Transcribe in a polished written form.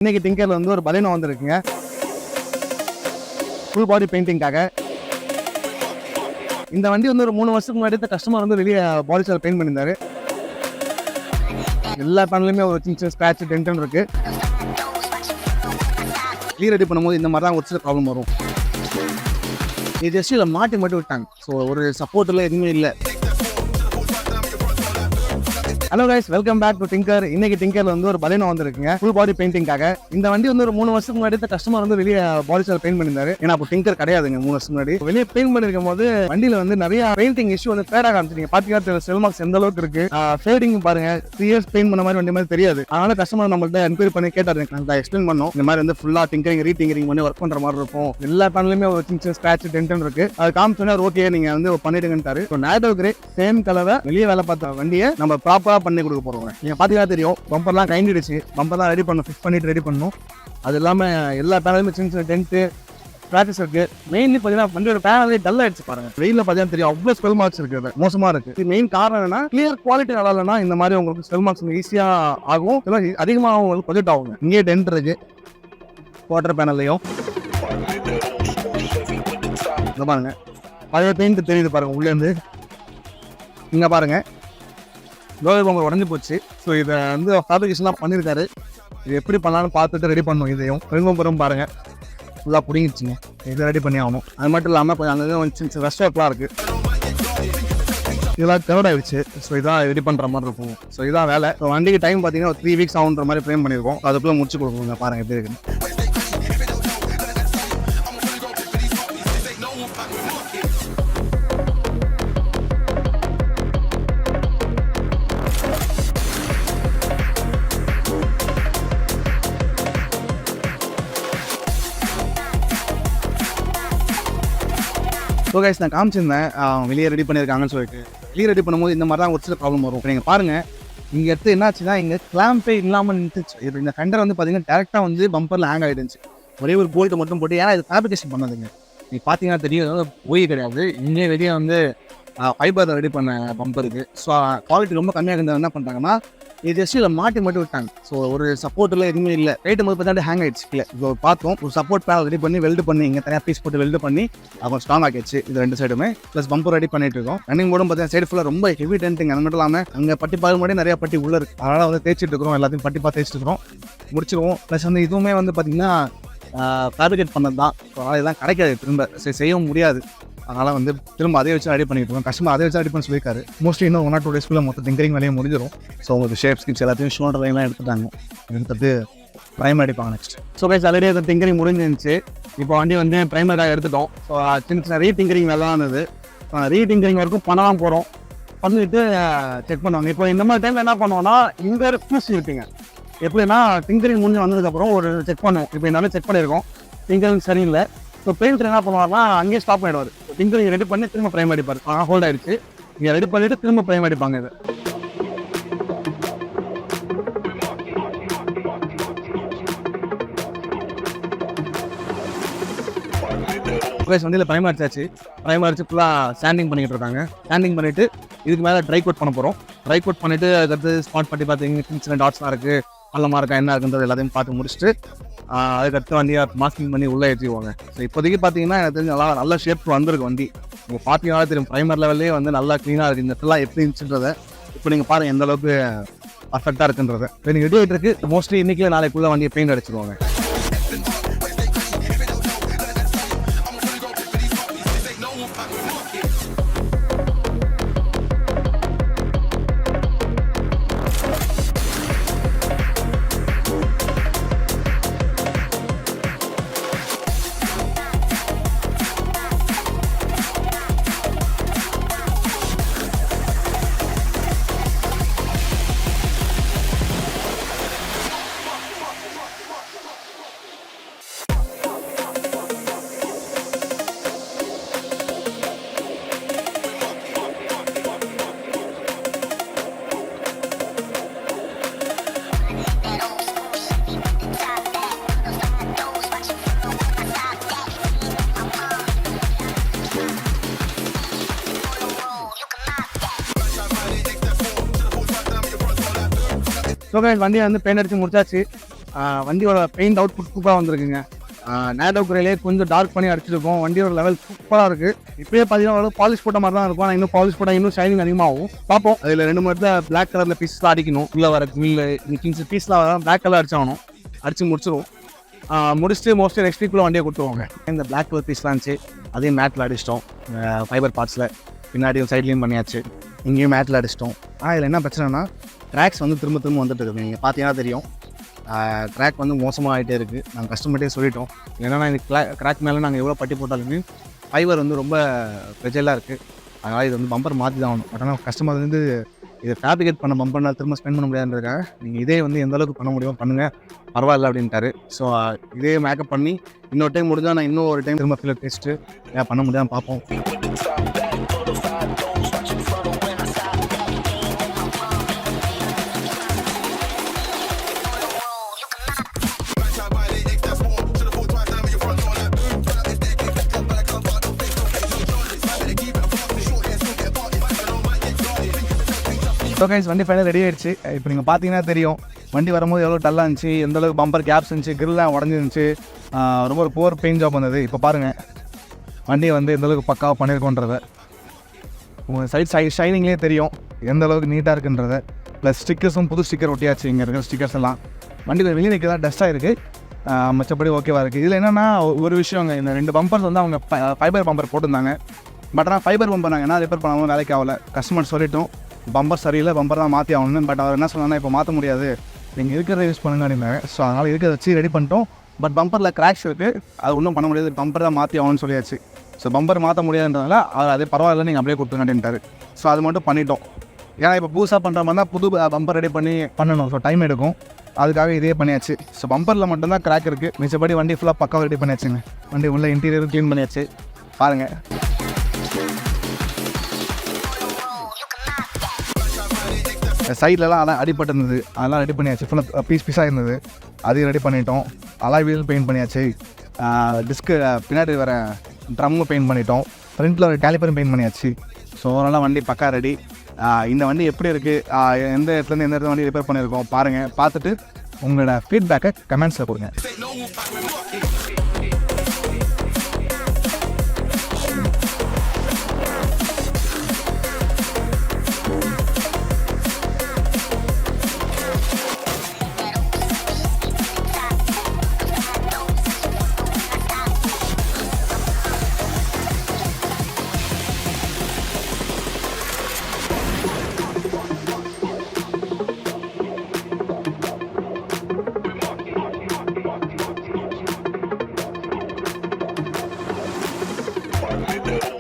இன்னைக்கு டிங்கர்ல வந்து ஒரு பலேனோ வந்திருக்குங்க ஃபுல் பாடி பெயிண்டிங்காக. இந்த வண்டி வந்து ஒரு 3 வருஷத்துக்கு முன்னாடி கஸ்டமர் வந்து வெளியே பாடி ஷாப் பெயிண்ட் பண்ணியிருந்தாரு. எல்லா பேனலுமே ஒரு சின்ன ஸ்க்ராட்ச் டென்ட் இருக்கு. கிளியர் ரெடி பண்ணும்போது இந்த மாதிரி தான் ஒரு சில ப்ராப்ளம் வரும். இது ஜஸ்ட் இதில் மாட்டி மட்டும் விட்டாங்க. ஸோ ஒரு சப்போர்ட்டில் எதுவுமே இல்லை. Hello guys, welcome back to Tinker. இன்னைக்கு டிங்கர்ல வந்து ஒரு பலேனோ வந்திருக்குங்க ஃபுல் பாடி பெயிண்டிங்காக. இந்த வண்டி வந்து ஒரு 3 வருஷத்துக்கு முன்னாடி கஸ்டமர் வந்து வெளியே பாடி ஷாப் பெயிண்ட் பண்ணியிருந்தாரு. ஏன்னா அப்போ டிங்கர் கிடையாதுங்க. 3 வருஷம் முன்னாடி வெளியே பெயிண்ட் பண்ணிருக்கும் போது வண்டியில வந்து நிறைய பெயிண்டிங் இஷ்யூ வந்து ஃபேட் ஆக ஆரம்பிச்சிருங்க. பாத்தீங்கன்னா செல் மார்க்ஸ் எந்த அளவுக்கு இருக்கு, ஃபேடிங் பாருங்க. 3 இயர்ஸ் பெயிண்ட் பண்ண மாதிரி வண்டி மாதிரி தெரியாது. அதனால கஸ்டமர் நம்மள்ட்ட என்கொயரி பண்ணி கேட்டாரு. நான் எக்ஸ்பிளைன் பண்ணோம், இந்த மாதிரி வந்து ஃபுல்லா டிங்கரிங் ரீடிங்கரிங் பண்ணி ஒர்க் பண்ற மாதிரி இருக்கும். எல்லா பேனலுமே ஒரு சின்ன ஸ்க்ராட்ச் டென்ட் இருக்கு. அது காமிச்சோன்னா ஓகே நீங்க வந்து பண்ணிடுங்கன்ட்டாரு. நேரோ கிரே சேம் கலரை வெளியே வேலை பார்த்த வண்டியை நம்ம ப்ராப்பரா பண்ணி கொடுக்க போறோம். நீங்க பாத்தீங்கன்னா தெரியும், பம்பர்லாம் கைண்டிடுச்சு. பம்பர்லாம் ரெடி பண்ணணும், ஃபிக்ஸ் பண்ணிட்டு ரெடி பண்ணணும். அது இல்லாம எல்லா பேனலுமே சின்ன சின்ன டென்ட்டு ஸ்க்ராச்சஸ் இருக்கு. மெயின்லி பாத்தீங்கன்னா வண்டியோட பேனலே டல் ஆயிடுச்சு பாருங்க. வெயில பாத்தீங்கன்னா தெரியும், அவ்வளவு ஸ்பெல் மார்க்ஸ் இருக்கு, மோசமா இருக்கு. இது மெயின் காரணம் என்னன்னா கிளியர் குவாலிட்டி நல்லா இல்லைன்னா இந்த மாதிரி உங்களுக்கு ஸ்பெல் மார்க்ஸ் ஈஸியா ஆகும், அதிகமாக உங்களுக்கு ப்ரொஜெக்ட் ஆகும். இங்கே டென்ட் இருக்கு குவார்டர் பேனல்லையும். பாருங்க பழைய பெயிண்ட் தெரியுது பாருங்க உள்ள இருந்து. இங்க பாருங்க லோயர் பம்பர் உடஞ்சி போச்சு. ஸோ இதை வந்து ஃபேப்ரிகேஷன்லாம் பண்ணியிருக்காரு. இது எப்படி பண்ணலான்னு பார்த்துட்டு ரெடி பண்ணணும். இதையும் பெரும்புறம் பாருங்க ஃபுல்லாக பிடிங்கிடுச்சுங்க. இதை ரெடி பண்ணி ஆகணும். அது மட்டும் இல்லாமல் கொஞ்சம் அங்கே சின்ன சின்ன ரெஸ்டாரண்ட்லாம் இருக்குது. இதெல்லாம் தேர்ட் ஆகிடுச்சு. ஸோ இதான் ரெடி பண்ணுற மாதிரி இருக்கும். ஸோ இதான் வேலை. ஸோ வண்டிக்கு டைம் பார்த்தீங்கன்னா ஒரு 3 வீக்ஸ் ஆகுன்ற மாதிரி ஃப்ரேம் பண்ணியிருக்கோம். அதுக்குள்ளே முடிச்சு கொடுக்குங்க. பாருங்கள் எப்படி இருக்குன்னு. ஸோ கைஸ், நான் காமிச்சிருந்தேன் வெளியே ரெடி பண்ணியிருக்காங்கன்னு சொல்லிட்டு. வெளியே ரெடி பண்ணும்போது இந்த மாதிரி தான் ஒரு சில ப்ராப்ளம் வரும். இப்போ நீங்கள் பாருங்கள், இங்கே எடுத்து என்னாச்சுன்னா இங்கே கிளாம்பே இல்லாமல் நின்றுச்சு. இது இந்த ஃபெண்டர் வந்து பார்த்தீங்கன்னா டேரெக்டாக வந்து பம்பரில் ஹேங் ஆகிடுச்சு. ஒரே ஒரு போல்ட்டை மட்டும் போட்டு, ஏன்னா இது ஃபேப்ரிகேஷன் பண்ணதுங்க. நீங்கள் பார்த்தீங்கன்னா தெரியும், போய் கிடையாது. இங்கே வெளியே வந்து ஃபைபர் ரெடி பண்ண பம்பருக்கு. ஸோ குவாலிட்டி ரொம்ப கம்மியாக இருந்தது. என்ன பண்ணுறாங்கன்னா இது ஜஸ்ட் இதில் மாட்டி மட்டும் விட்டாங்க. ஸோ ஒரு சப்போர்ட்டில் எதுவுமே இல்லை. ரேட்டு போது பார்த்தா ஹேங் ஆகிடுச்சு. இல்லை இப்போ பார்த்தோம், ஒரு சப்போர்ட் பேனல் ரெடி பண்ணி வெல்டு பண்ணி இங்கே தனியாக பீஸ் போட்டு வெல்டு பண்ணி அவங்க ஸ்ட்ராங் ஆகிடுச்சு. இது 2 சைடுமே ப்ளஸ் பம்பர் ரெடி பண்ணிட்டு இருக்கோம். ரன்னிங் போர்டும் பார்த்தீங்கன்னா சைடு ஃபுல்லாக ரொம்ப ஹெவி டென்ட்டிங். அது மட்டும் இல்லாமல் அங்கே பட்டி பால் முன்னாடி நிறைய பட்டி உள்ள இருக்குது. அதனால் வந்து தேய்ச்சிட்டு இருக்கிறோம். எல்லாத்தையும் பட்டி பார்த்து தேய்ச்சிட்டு இருக்கிறோம், முடிச்சிருவோம். ப்ளஸ் வந்து இதுவுமே வந்து பார்த்திங்கன்னா ஃபேப்ரிகேட் பண்ணது தான். ஸோ அதனால் இதெல்லாம் கிடைக்காது, திரும்ப செய்யவும் முடியாது. அதனால் வந்து திரும்ப அதே வச்சு ரெடி பண்ணிட்டு இருக்கோம். கஸ்டமர் அதே வச்சு ரெடி பண்ணி சொல்லியிருக்காரு. மோஸ்ட்லி இன்னும் 1 or 2 டேஸ்க்குள்ளே மொத்தம் டிங்கரிங் வேலையை முடிஞ்சிடும். ஸோ உங்களுக்கு ஷேப் ஸ்கிப்ஸ் எல்லாத்தையும் ஷோல்டர் லைன்லாம் எடுத்துட்டாங்க. எடுத்துட்டு ப்ரைமர் அடிப்பாங்க நெக்ஸ்ட். ஸோ கைஸ், ஆல்ரெடி அந்த டிங்கரிங் முடிஞ்சிருந்துச்சு. இப்போ வண்டி வந்து ப்ரைமராக எடுத்துட்டோம். ஸோ சின்ன சின்ன ரீடிங்கரிங் வேலை தான் இருந்தது. ரீடிங்கரிங் வரைக்கும் பண்ணலாம் போகிறோம். பண்ணிட்டு செக் பண்ணுவாங்க. இப்போ இந்த மாதிரி டைமில் என்ன பண்ணுவோம்னா, இந்த பூசி இருப்பீங்க. எப்படின்னா டிங்கரிங் முடிஞ்சு வந்ததுக்கப்புறம் ஒரு செக் பண்ணுவோம். இப்போ இந்த செக் பண்ணியிருக்கோம், டிங்கரிங் சரியில்லை. ஸோ பெயிண்டர் என்ன பண்ணுவார்னா அங்கேயே ஸ்டாப் பண்ணிடுவார். டிங்கரிங் ரெடி பண்ணி திரும்ப ப்ரைம் அடிப்பார். ஹோல்ட் ஆகிடுச்சு, இங்கே ரெடி பண்ணிவிட்டு திரும்ப ப்ரைம் அடிப்பாங்க. இது வண்டியில் ப்ரைம் அடிச்சாச்சு. ப்ரைம் அடிச்சு ஃபுல்லாக ஸ்டாண்டிங் பண்ணிக்கிட்டு இருக்காங்க. ஸ்டாண்டிங் பண்ணிவிட்டு இதுக்கு மேலே ட்ரை கோட் பண்ண போகிறோம். ட்ரை கோட் பண்ணிவிட்டு அதுக்கடுத்து ஸ்பாட் பண்ணி பார்த்தீங்கன்னா சின்ன சின்ன டாட்ஸ்லாம் இருக்குது, பள்ளமாக இருக்கா என்ன இருக்குன்றது எல்லாத்தையும் பார்த்து முடிச்சுட்டு அதுக்கடுத்து வண்டியை மாஸ்கிங் பண்ணி உள்ளே ஏற்றிடுவாங்க. ஸோ இப்போதைக்கு பார்த்தீங்கன்னா எனக்கு தெரிஞ்சு நல்ல ஷேப் வந்திருக்கு வண்டி. நீங்கள் பார்த்தீங்கன்னா தெரியும், ப்ரைமர் லெவல்லே வந்து நல்லா க்ளீனாக இருக்குது. இந்த இடத்துல எப்படி இருந்துச்சுன்றதை இப்போ நீங்கள் பாருங்கள் எந்த அளவுக்கு பர்ஃபெக்டாக இருக்குன்றதை. இப்போ நீங்கள் ரெடி ஆகிட்டு இருக்கு. மோஸ்ட்லி இன்றைக்கி நாளைக்குள்ளே வண்டியை பெயிண்ட் அடிச்சிடுவாங்க. ஸோ கைஸ், வண்டியை வந்து பெயிண்ட் அடிச்சு முடிச்சாச்சு. வண்டியோட பெயிண்ட் அவுட்புட் சூப்பராக வந்திருக்குங்க. நேரோ குறையிலே கொஞ்சம் டார்க் பண்ணி அடிச்சிருக்கோம். வண்டியோட லெவல் சூப்பராக இருக்குது. இப்போயே பார்த்தீங்கன்னா பாலிஷ் போட்ட மாதிரி தான் இருக்கும். ஆனால் இன்னும் பாலிஷ் போட்டால் இன்னும் ஷைனிங் அதிகமாகும். பார்ப்போம். அதில் 2 மட்டும் தான் பிளாக் கலரில் பீஸ்லாம் அடிக்கணும். உள்ளே வர மில்ல பீஸ்லாம் வர பிளாக் கலர் அடிச்சாகணும். அடித்து முடிச்சிடும். முடிச்சுட்டு மோஸ்ட்லி நெக்ஸ்ட் வீக்குள்ளே வண்டியை கொடுத்துருவாங்க. இந்த பிளாக் கலர் பீஸ்லாம் இருந்துச்சு, அதையும் மேட்டில் அடிச்சிட்டோம். ஃபைபர் பார்ட்ஸில் பின்னாடியும் சைட்லேயும் பண்ணியாச்சு. இங்கேயும் மேட்டில் அடிச்சிட்டோம். இதில் என்ன பிரச்சனைனா ட்ராக்ஸ் வந்து திரும்ப திரும்ப வந்துட்டு இருக்குது. நீங்கள் பார்த்தீங்கன்னா தெரியும், ட்ராக் வந்து மோசமாக ஆகிட்டே இருக்குது. நாங்கள் கஸ்டமர்கிட்டே சொல்லிட்டோம். ஏன்னா இந்த கிராக் மேலே நாங்கள் எவ்வளோ பட்டி போட்டாலுமே ஃபைபர் வந்து ரொம்ப ஃப்ரெஜைலாக இருக்குது. அதனால் இது வந்து பம்பர் மாற்றி தான் ஆகணும். பட் ஆனால் கஸ்டமர் வந்து இதை ஃபேப்ரிகேட் பண்ண பம்பர்னால் திரும்ப ஸ்பெண்ட் பண்ண முடியாதுன்றதுக்காக நீங்கள் இதே வந்து எந்த அளவுக்கு பண்ண முடியும் பண்ணுங்கள், பரவாயில்ல அப்படின்ட்டாரு. ஸோ இதே மேக்கப் பண்ணி இன்னொரு டைம் முடிஞ்சால் நான் இன்னும் ஒரு டைம் திரும்ப ஃபீல் டெஸ்ட்டு ஏன் பண்ண முடியாமல் பார்ப்போம். ஸோ கைஸ் வண்டி ஃபைனல் ரெடி ஆகிடுச்சு. இப்போ நீங்கள் பார்த்தீங்கன்னா தெரியும் வண்டி வரும்போது எவ்வளோ டல்லாக இருந்துச்சு, எந்தளவுக்கு பம்பர் கேப்ஸ் இருந்துச்சு, கிரில்லாம் உடஞ்சிருந்துச்சு, ரொம்ப ஒரு புவர் பெயிண்ட் ஜாப் வந்தது. இப்போ பாருங்கள் வண்டியை வந்து எந்தளவுக்கு பக்காவாக பண்ணியிருக்கோன்றதை உங்கள் சைட் ஷைனிங்லேயே தெரியும் எந்த அளவுக்கு நீட்டாக இருக்குன்றதை. ப்ளஸ் ஸ்டிக்கர்ஸும் புது ஸ்டிக்கர் ஒட்டியாச்சு. இங்கே இருக்கிற ஸ்டிக்கர்ஸ் எல்லாம் வண்டியில் வெளியே நிற்க தான் டஸ்ட்டாக இருக்குது. மற்றபடி ஓகேவாக இருக்குது. இதில் என்னென்னா ஒரு விஷயங்க, இந்த 2 பம்பர்ஸ் வந்து அவங்க ஃபைபர் பம்பர் போட்டிருந்தாங்க. பட் ஆனால் ஃபைபர் பம்பர் நாங்கள் என்ன ரிப்பேர் பண்ணாமல் வேலைக்கு ஆகலை. கஸ்டமர் சொல்லிட்டோம் பம்பர் சரியில்லை, பம்பர் தான் மாற்றி ஆகணும்னு. பட் அவர் என்ன சொன்னாங்கன்னா இப்போ மாற்ற முடியாது, நீங்கள் இருக்கிறத யூஸ் பண்ணுங்க அப்படின்னாங்க. ஸோ அதனால் இருக்கிறத வச்சு ரெடி பண்ணிட்டோம். பட் பம்பரில் கிராக்ஸ் இருக்குது, அது ஒன்றும் பண்ண முடியாது, பம்பர் தான் மாற்றி ஆகணும்னு சொல்லியாச்சு. ஸோ பம்பர் மாற்ற முடியாதுன்றதுனால அவர் அதே பரவாயில்ல, நீங்கள் அப்படியே கொடுத்துங்க அப்படின்ட்டாரு. ஸோ அது மட்டும் பண்ணிட்டோம். ஏன்னா இப்போ புதுசாக பண்ணுற மாதிரி தான் புது பம்பர் ரெடி பண்ணணும். ஸோ டைம் எடுக்கும், அதுக்காக இதே பண்ணியாச்சு. ஸோ பம்பரில் மட்டும்தான் கிராக் இருக்குது, மிச்சப்படி வண்டி ஃபுல்லாக பக்காவாக ரெடி பண்ணியாச்சுங்க. வண்டி உள்ள இன்டீரியரும் க்ளீன் பண்ணியாச்சு. பாருங்கள் சைட்லலாம் அதெல்லாம் அடிப்பட்டு இருந்தது, அதெல்லாம் ரெடி பண்ணியாச்சு. ஃபுல்லாக பீஸாக இருந்தது, அதையும் ரெடி பண்ணிட்டோம். அலாய் வீல் பெயிண்ட் பண்ணியாச்சு. டிஸ்க்கு பின்னாடி வர ட்ரம்மு பெயிண்ட் பண்ணிட்டோம். ஃப்ரண்ட்டில் ஒரு கேலிப்பரும் பெயிண்ட் பண்ணியாச்சு. ஸோ ஓவராலாக வண்டி பக்கா ரெடி. இந்த வண்டி எப்படி இருக்குது, எந்த இடத்துலேருந்து எந்த இடத்துல வண்டி ரிப்பேர் பண்ணியிருக்கோம் பாருங்கள். பார்த்துட்டு உங்களோட ஃபீட்பேக்கை கமெண்ட்ஸில் கொடுங்க. Baleno.